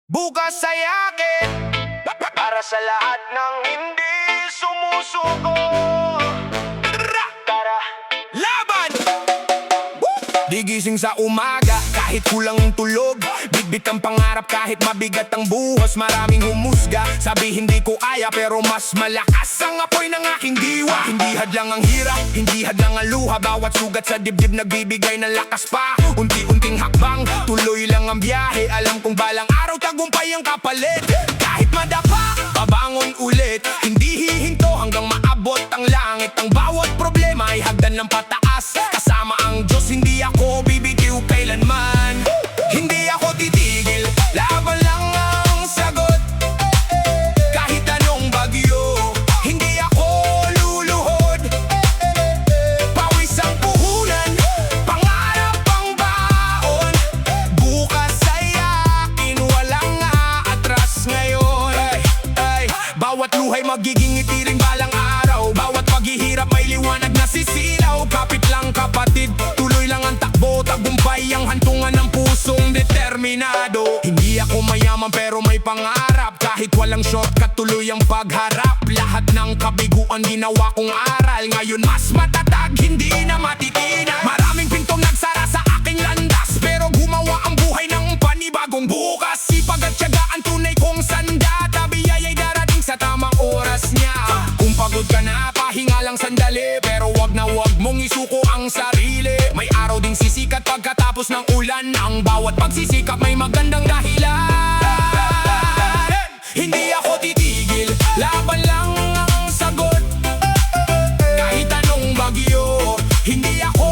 Bukas ay akin para sa lahat ng hindi sumusuko. Tara, laban! Di gising sa umaga kahit kulang ang tulog, bitbit ang pangarap kahit mabigat ang buhos. Maraming humusga, sabi hindi ko kaya pero mas malakas ang apoy ng aking diwa. Hindi hadlang ang hirap, hindi hadlang ang luha, bawat sugat sa dibdib nagbibigay ng lakas pa. Unti-unting hakbang, tuloy lang ang biyahe. Alam kong balang araw tagumpay ang kapalit. Kahit madapa, babangon ulit. Hindi hihinto hanggang maabot ang langit. Ang bawat problema ay hagdan ng pataas. Kasama ang Diyos, hindi ako bibitiw kailanman. Hindi ako titigil, laban lang ang sagot. Kahit anong bagyo, hindi ako luluhod. Pawis ang puhunan, pangarap ang baon. Bukas ay akin, walang aatras ngayon. Bawat luhay magiging itiring balang araw. Bawat paghihirap may liwanag na sisilaw. Kapit lang kapatid, tuloy lang ang takbo. Tagumpay ang hantungan ng pusong determinado. Hindi ako mayaman pero may pangarap. Kahit walang shortcut, tuloy ang pagharap. Lahat ng kabiguan ginawa kong aral. Ngayon mas matatag, hindi na matitinag. Maraming pintong nagsara sa aking landas, pero gumawa ang buhay ng panibagong bukas. Sipag at tiyaga ang tunay kong sandata. Biyaya'y darating sa tamang oras niya. Kung pagod ka na, pahinga lang sandali, pero wag na wag mong isuko ang sarili. May araw ding sisikat pagkatapos ng ulan. Ang bawat pagsisikap may magandang dahilan. Hindi ako titigil, laban lang ang sagot. Kahit anong bagyo, hindi ako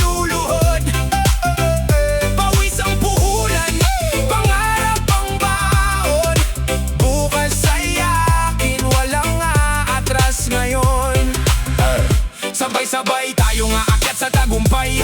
luluhod. Pawis ang puhunan, pangarap ang baon. Bukas ay akin, walang aatras ngayon. Sabay-sabay tayong aakyat sa tagumpay.